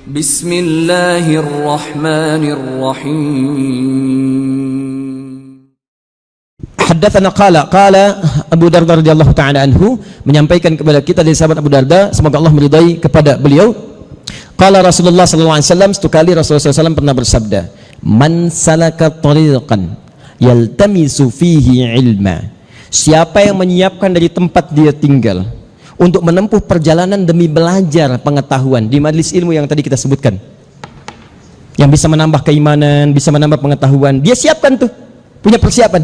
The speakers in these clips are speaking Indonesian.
Bismillahirrahmanirrahim. Haddatsana qala Abu Darda radhiyallahu taala anhu menyampaikan kepada kita dari sahabat Abu Darda, semoga Allah meridai kepada beliau. Qala Rasulullah sallallahu alaihi wasallam, satu kali Rasulullah SAW pernah bersabda, "Man salaka tariqan yaltamisu fihi ilma." Siapa yang menyiapkan dari tempat dia tinggal untuk menempuh perjalanan demi belajar pengetahuan di majelis ilmu yang tadi kita sebutkan, yang bisa menambah keimanan, bisa menambah pengetahuan, dia siapkan tuh, punya persiapan.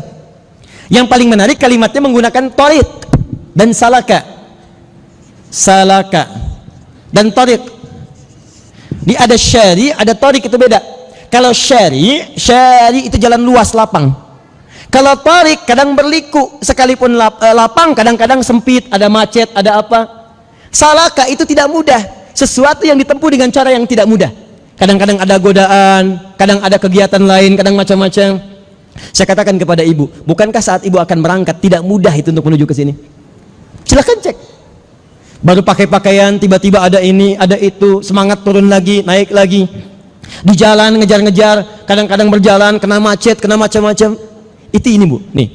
Yang paling menarik kalimatnya menggunakan tariq dan salaka dan tariq. Dia ada syari, ada tariq, itu beda. Kalau syari itu jalan luas, lapang. Kalau tariq kadang berliku, sekalipun lapang kadang-kadang sempit, ada macet, ada apa. Salaka itu tidak mudah, sesuatu yang ditempuh dengan cara yang tidak mudah. Kadang-kadang ada godaan, kadang ada kegiatan lain, kadang macam-macam. Saya katakan kepada ibu, bukankah saat ibu akan berangkat tidak mudah itu untuk menuju ke sini? Silahkan cek. Baru pakai pakaian, tiba-tiba ada ini, ada itu, semangat turun lagi, naik lagi. Di jalan ngejar-ngejar, kadang-kadang berjalan kena macet, kena macam-macam. Itu ini bu, nih.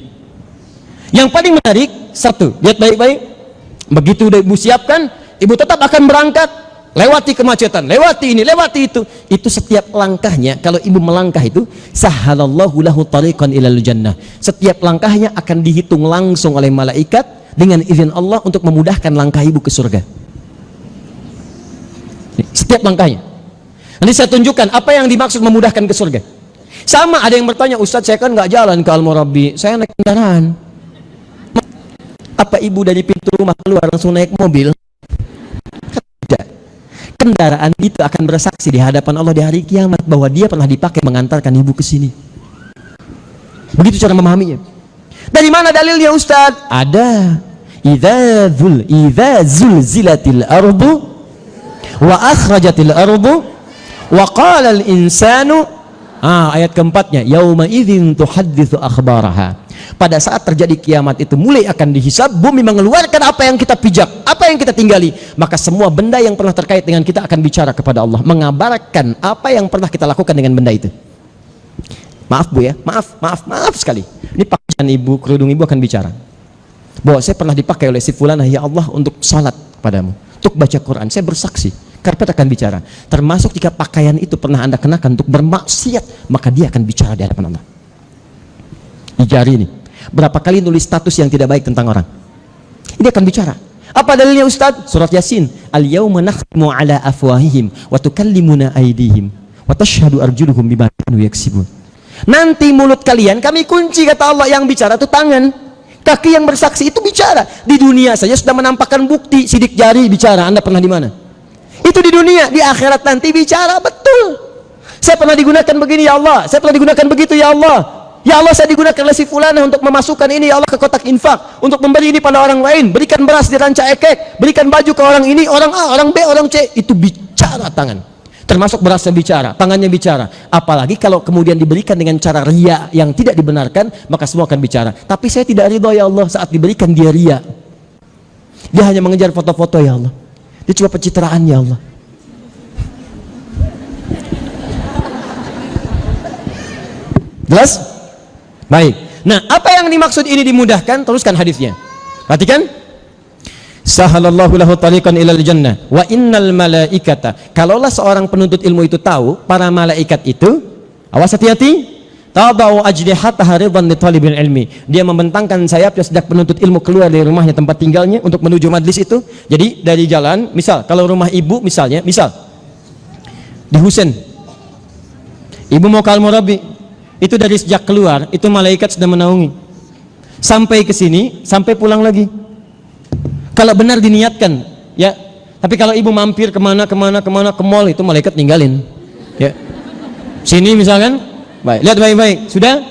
Yang paling menarik satu, lihat baik-baik. Begitu udah ibu siapkan, ibu tetap akan berangkat, lewati kemacetan, lewati ini, lewati itu. Itu setiap langkahnya, kalau ibu melangkah itu, sahalallahu lahu tariqan ilal jannah. Setiap langkahnya akan dihitung langsung oleh malaikat dengan izin Allah untuk memudahkan langkah ibu ke surga. Setiap langkahnya. Nanti saya tunjukkan apa yang dimaksud memudahkan ke surga. Sama ada yang bertanya, Ustadz saya kan nggak jalan ke Al-Murabbi, saya naik kendaraan. Apa ibu dari pintu rumah keluar langsung naik mobil? Tidak. Kendaraan itu akan bersaksi di hadapan Allah di hari kiamat bahwa dia pernah dipakai mengantarkan ibu ke sini. Begitu cara memahaminya. Dari mana dalilnya Ustadz? Ada. Idza zulzilatil ardu wa akhrajatil ardu wa qala al insanu, ayat keempatnya, yauma idzin tuhadditsu akhbaraha. Pada saat terjadi kiamat itu mulai akan dihisab, bumi mengeluarkan apa yang kita pijak, apa yang kita tinggali, maka semua benda yang pernah terkait dengan kita akan bicara kepada Allah, mengabarkan apa yang pernah kita lakukan dengan benda itu. Maaf bu ya, maaf sekali. Ini pakaian ibu, kerudung ibu akan bicara bahwa saya pernah dipakai oleh si fulanah ya Allah untuk salat padamu, untuk baca Quran. Saya bersaksi, karpet akan bicara. Termasuk jika pakaian itu pernah anda kenakan untuk bermaksiat, maka dia akan bicara di hadapan Allah. Di jari ini berapa kali nulis status yang tidak baik tentang orang, ini akan bicara. Apa dalilnya Ustaz? Surat Yasin, al-yauma nakhtimu ala afwahihim wa tukallimuna aydihim wa tashhadu arjuluhum bima kanu yaksibun. Nanti mulut kalian kami kunci, kata Allah. Yang bicara itu tangan, kaki yang bersaksi itu bicara. Di dunia saja sudah menampakkan bukti, sidik jari bicara. Anda pernah di mana? Itu di dunia. Di akhirat nanti bicara, betul. Saya pernah digunakan begini ya Allah, saya pernah digunakan begitu ya Allah. Ya Allah, saya digunakan oleh si fulanah untuk memasukkan ini ya Allah ke kotak infak, untuk memberi ini pada orang lain, berikan beras di ranca ekek, berikan baju ke orang ini, orang A, orang B, orang C. Itu bicara tangan. Termasuk berasnya bicara, tangannya bicara. Apalagi kalau kemudian diberikan dengan cara ria yang tidak dibenarkan, maka semua akan bicara. Tapi saya tidak ridho ya Allah saat diberikan dia ria. Dia hanya mengejar foto-foto ya Allah. Dia cuma pencitraan ya Allah. Jelas? Baik. Nah, apa yang dimaksud ini dimudahkan? Teruskan hadisnya. Perhatikan. Sahalallahu lahu tariqan ilal jannah wa innal malaikata. Kalaulah seorang penuntut ilmu itu tahu, para malaikat itu, awas hati-hati, tadau ajnihataha ridwan li talibil ilmi. Dia membentangkan sayapnya sejak penuntut ilmu keluar dari rumahnya, tempat tinggalnya, untuk menuju majlis itu. Jadi dari jalan, misal kalau rumah ibu misalnya, misal di Husen, ibu mau ke Al-Murabbi, itu dari sejak keluar itu malaikat sudah menaungi sampai ke sini, sampai pulang lagi. Kalau benar diniatkan, ya. Tapi kalau ibu mampir kemana ke mall, itu malaikat ninggalin, ya. Sini misalkan, baik, lihat baik-baik, sudah.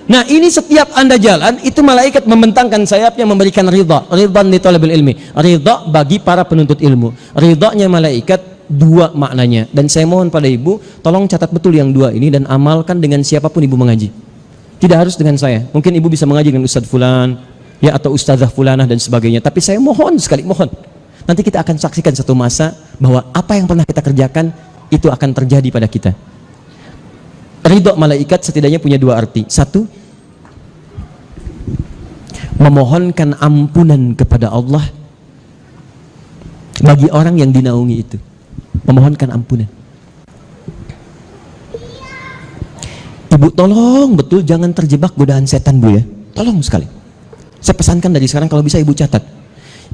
Nah ini setiap anda jalan, itu malaikat membentangkan sayapnya, memberikan ridha, ridhan li talabil ilmi, ridha bagi para penuntut ilmu. Ridhanya malaikat dua maknanya, dan saya mohon pada ibu, tolong catat betul yang dua ini dan amalkan dengan siapapun ibu mengaji. Tidak harus dengan saya, mungkin ibu bisa mengaji dengan Ustadz Fulan, ya, atau ustazah fulanah dan sebagainya. Tapi saya mohon sekali, mohon, nanti kita akan saksikan satu masa bahwa apa yang pernah kita kerjakan itu akan terjadi pada kita. Ridho malaikat setidaknya punya dua arti. Satu, memohonkan ampunan kepada Allah bagi orang yang dinaungi itu. Memohonkan ampunan. Ibu tolong betul jangan terjebak godaan setan, Bu, ya. Tolong sekali. Saya pesankan dari sekarang, kalau bisa ibu catat.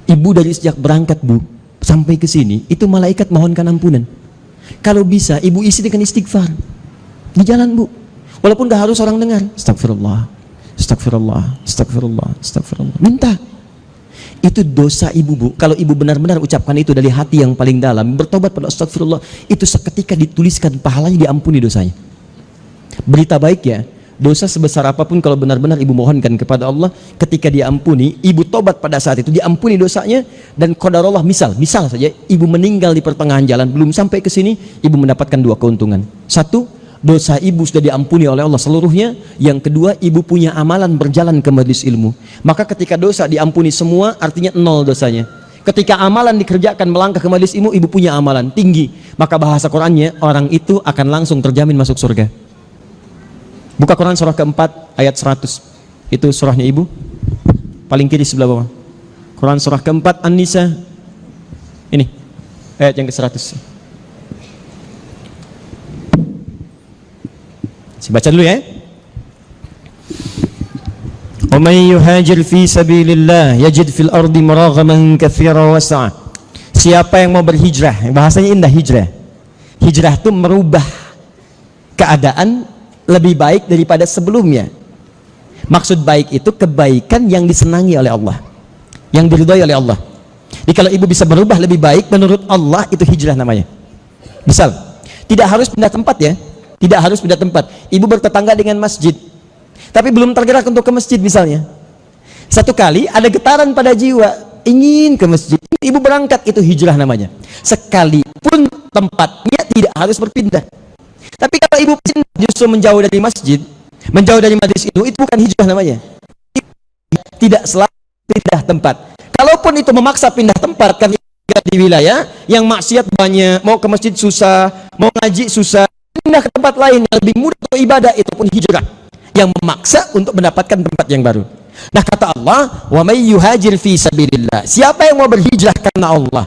Ibu dari sejak berangkat, Bu, sampai ke sini itu malaikat mohonkan ampunan. Kalau bisa ibu isi dengan istighfar di jalan, Bu. Walaupun gak harus orang dengar. Astagfirullah, astagfirullah, astagfirullah, astagfirullah. Minta. Itu dosa ibu, Bu. Kalau ibu benar-benar ucapkan itu dari hati yang paling dalam, bertobat pada astagfirullah, itu seketika dituliskan pahalanya, diampuni dosanya. Berita baik ya, dosa sebesar apapun kalau benar-benar ibu mohonkan kepada Allah, ketika diampuni, ibu tobat pada saat itu, diampuni dosanya. Dan qadarullah, misal saja ibu meninggal di pertengahan jalan, belum sampai ke sini, ibu mendapatkan dua keuntungan. Satu, dosa ibu sudah diampuni oleh Allah seluruhnya. Yang kedua, ibu punya amalan berjalan ke majelis ilmu. Maka ketika dosa diampuni semua, artinya nol dosanya. Ketika amalan dikerjakan melangkah ke majelis ilmu, ibu punya amalan tinggi. Maka bahasa Qurannya, orang itu akan langsung terjamin masuk surga. Buka Quran surah keempat ayat 100. Itu surahnya ibu, paling kiri sebelah bawah. Quran surah keempat An-Nisa. Ini ayat yang ke-100. Saya baca dulu ya. Wa may yuhajir fi sabilillah yajid fil ardi maraghaman katsiran wa sa'a. Siapa yang mau berhijrah, bahasanya indah, hijrah. Hijrah itu merubah keadaan lebih baik daripada sebelumnya. Maksud baik itu kebaikan yang disenangi oleh Allah, yang diridhai oleh Allah. Jadi kalau ibu bisa berubah lebih baik menurut Allah, itu hijrah namanya. Misal, tidak harus pindah tempat ya. Tidak harus pindah tempat. Ibu bertetangga dengan masjid, tapi belum tergerak untuk ke masjid misalnya. Satu kali ada getaran pada jiwa, ingin ke masjid. Ibu berangkat, itu hijrah namanya. Sekalipun tempatnya tidak harus berpindah. Tapi kalau ibu justru menjauh dari masjid, menjauh dari majelis itu bukan hijrah namanya. Tidak selalu pindah tempat. Kalaupun itu memaksa pindah tempat karena di wilayah yang maksiat banyak, mau ke masjid susah, mau ngaji susah, pindah ke tempat lain yang lebih mudah untuk ibadah, itu pun hijrah yang memaksa untuk mendapatkan tempat yang baru. Nah, kata Allah, wa may yuhajir fi sabilillah, siapa yang mau berhijrah karena Allah,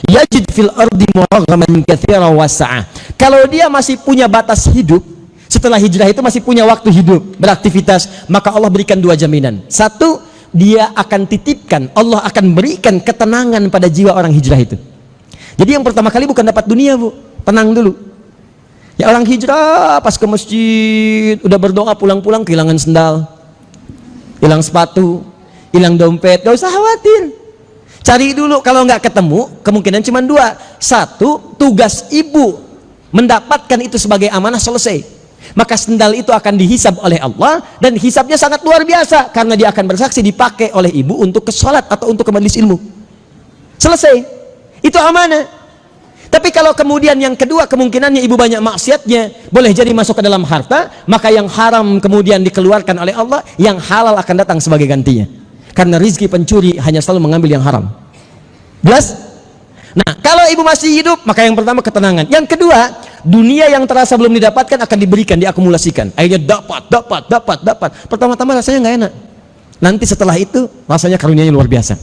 yajid fil ardi maraghaman katsiran wa sa'a. Kalau dia masih punya batas hidup, setelah hijrah itu masih punya waktu hidup, beraktivitas, maka Allah berikan dua jaminan. Satu, dia akan titipkan, Allah akan berikan ketenangan pada jiwa orang hijrah itu. Jadi yang pertama kali bukan dapat dunia, Bu, tenang dulu. Ya, orang hijrah pas ke masjid udah berdoa, pulang-pulang kehilangan sendal, hilang sepatu, hilang dompet, gak usah khawatir. Cari dulu, kalau nggak ketemu kemungkinan cuma dua. Satu, tugas ibu mendapatkan itu sebagai amanah selesai, maka sendal itu akan dihisab oleh Allah, dan hisabnya sangat luar biasa karena dia akan bersaksi dipakai oleh ibu untuk ke sholat atau untuk ke majelis ilmu. Selesai, itu amanah. Tapi kalau kemudian yang kedua, kemungkinannya ibu banyak maksiatnya, boleh jadi masuk ke dalam harta, maka yang haram kemudian dikeluarkan oleh Allah, yang halal akan datang sebagai gantinya. Karena rizki pencuri hanya selalu mengambil yang haram. Jelas? Nah, kalau ibu masih hidup, maka yang pertama ketenangan. Yang kedua, dunia yang terasa belum didapatkan akan diberikan, diakumulasikan. Akhirnya dapat. Pertama-tama rasanya nggak enak. Nanti setelah itu rasanya karunianya luar biasa.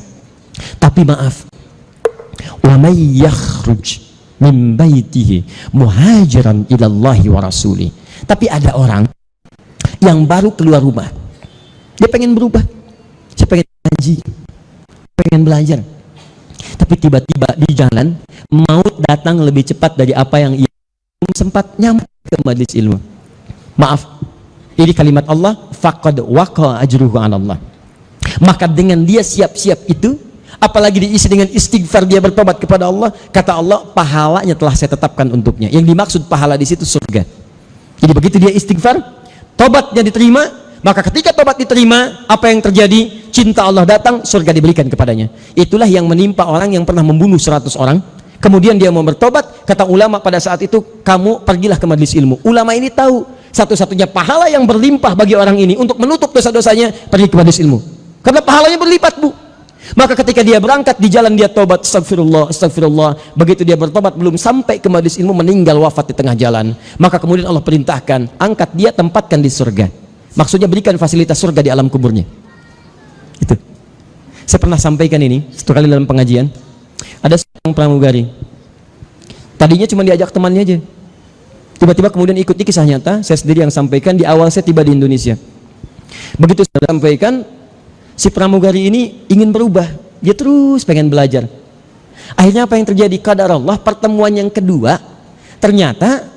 Tapi maaf, wa may yakhruj min baitihi muhajiran ilallahi wa rasuli. Tapi ada orang yang baru keluar rumah, dia pengen berubah, dia pengen ngaji, pengen belajar, tapi tiba-tiba di jalan maut datang lebih cepat dari apa yang ia sempat nyampe ke majelis ilmu. Maaf, ini kalimat Allah, faqad waqa ajruhu 'ala Allah. Maka dengan dia siap-siap itu, apalagi diisi dengan istighfar, dia bertobat kepada Allah, kata Allah, pahalanya telah saya tetapkan untuknya. Yang dimaksud pahala di situ surga. Jadi begitu dia istighfar, tobatnya diterima, maka ketika tobat diterima, apa yang terjadi? Cinta Allah datang, surga diberikan kepadanya. Itulah yang menimpa orang yang pernah membunuh 100 orang, kemudian dia mau bertobat. Kata ulama pada saat itu, kamu pergilah ke majelis ilmu. Ulama ini tahu satu-satunya pahala yang berlimpah bagi orang ini untuk menutup dosa-dosanya, pergi ke majelis ilmu, karena pahalanya berlipat, Bu. Maka ketika dia berangkat di jalan dia tobat, astagfirullah, astagfirullah. Begitu dia bertobat belum sampai ke majelis ilmu, meninggal wafat di tengah jalan. Maka kemudian Allah perintahkan, angkat dia, tempatkan di surga. Maksudnya berikan fasilitas surga di alam kuburnya. Itu. Saya pernah sampaikan ini satu kali dalam pengajian. Ada seorang pramugari. Tadinya cuma diajak temannya aja. Tiba-tiba kemudian ikuti kisah nyata. Saya sendiri yang sampaikan di awal saya tiba di Indonesia. Begitu saya sampaikan, si pramugari ini ingin berubah. Dia terus pengen belajar. Akhirnya apa yang terjadi? Qadar Allah, pertemuan yang kedua, ternyata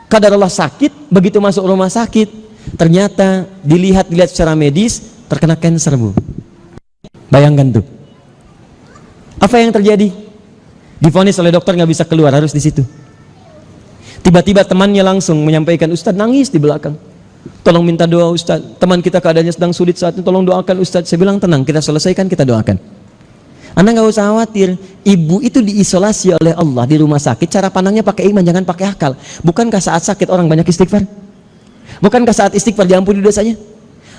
qadar Allah sakit. Begitu masuk rumah sakit, ternyata dilihat secara medis, terkena kanker, Bu. Bayangkan tuh. Apa yang terjadi? Divonis oleh dokter nggak bisa keluar, harus di situ. Tiba-tiba temannya langsung menyampaikan, Ustadz nangis di belakang. Tolong minta doa Ustadz, teman kita keadaannya sedang sulit saat ini, tolong doakan Ustadz. Saya bilang tenang, kita selesaikan, kita doakan. Anda nggak usah khawatir, ibu itu diisolasi oleh Allah di rumah sakit, cara pandangnya pakai iman, jangan pakai akal. Bukankah saat sakit orang banyak istighfar? Bukankah saat istighfar diampuni dosanya?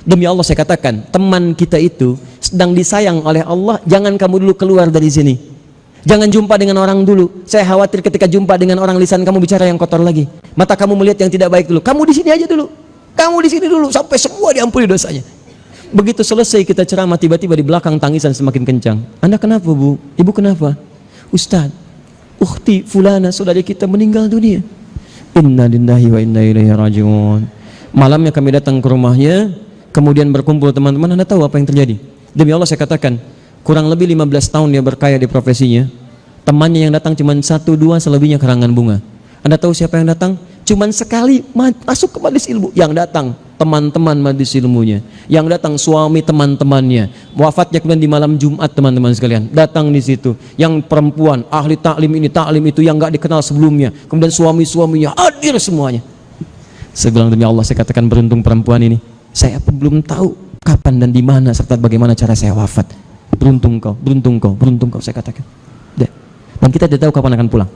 Demi Allah saya katakan, teman kita itu sedang disayang oleh Allah, jangan kamu dulu keluar dari sini. Jangan jumpa dengan orang dulu. Saya khawatir ketika jumpa dengan orang lisan kamu bicara yang kotor lagi. Mata kamu melihat yang tidak baik dulu. Kamu di sini aja dulu. Kamu di sini dulu sampai semua diampuni dosanya. Begitu selesai kita ceramah, tiba-tiba di belakang tangisan semakin kencang. Anda kenapa, Bu? Ibu kenapa? Ustaz, ukhti fulana, saudari kita meninggal dunia. Inna lillahi wa inna ilaihi rajiun. Malamnya kami datang ke rumahnya, kemudian berkumpul teman-teman. Anda tahu apa yang terjadi? Demi Allah saya katakan, kurang lebih 15 tahun dia berkaya di profesinya. Temannya yang datang cuma 1-2, selebihnya karangan bunga. Anda tahu siapa yang datang? Cuman sekali masuk ke majelis ilmu. Yang datang teman-teman majelis ilmunya. Yang datang suami teman-temannya. Wafatnya kemudian di malam Jumat, teman-teman sekalian. Datang di situ. Yang perempuan ahli taklim ini, taklim itu yang nggak dikenal sebelumnya. Kemudian suami-suaminya hadir semuanya. Saya bilang demi Allah, saya katakan beruntung perempuan ini. Saya pun belum tahu kapan dan di mana serta bagaimana cara saya wafat. Beruntung kau, beruntung kau, beruntung kau, saya katakan. Dan kita tidak tahu kapan akan pulang.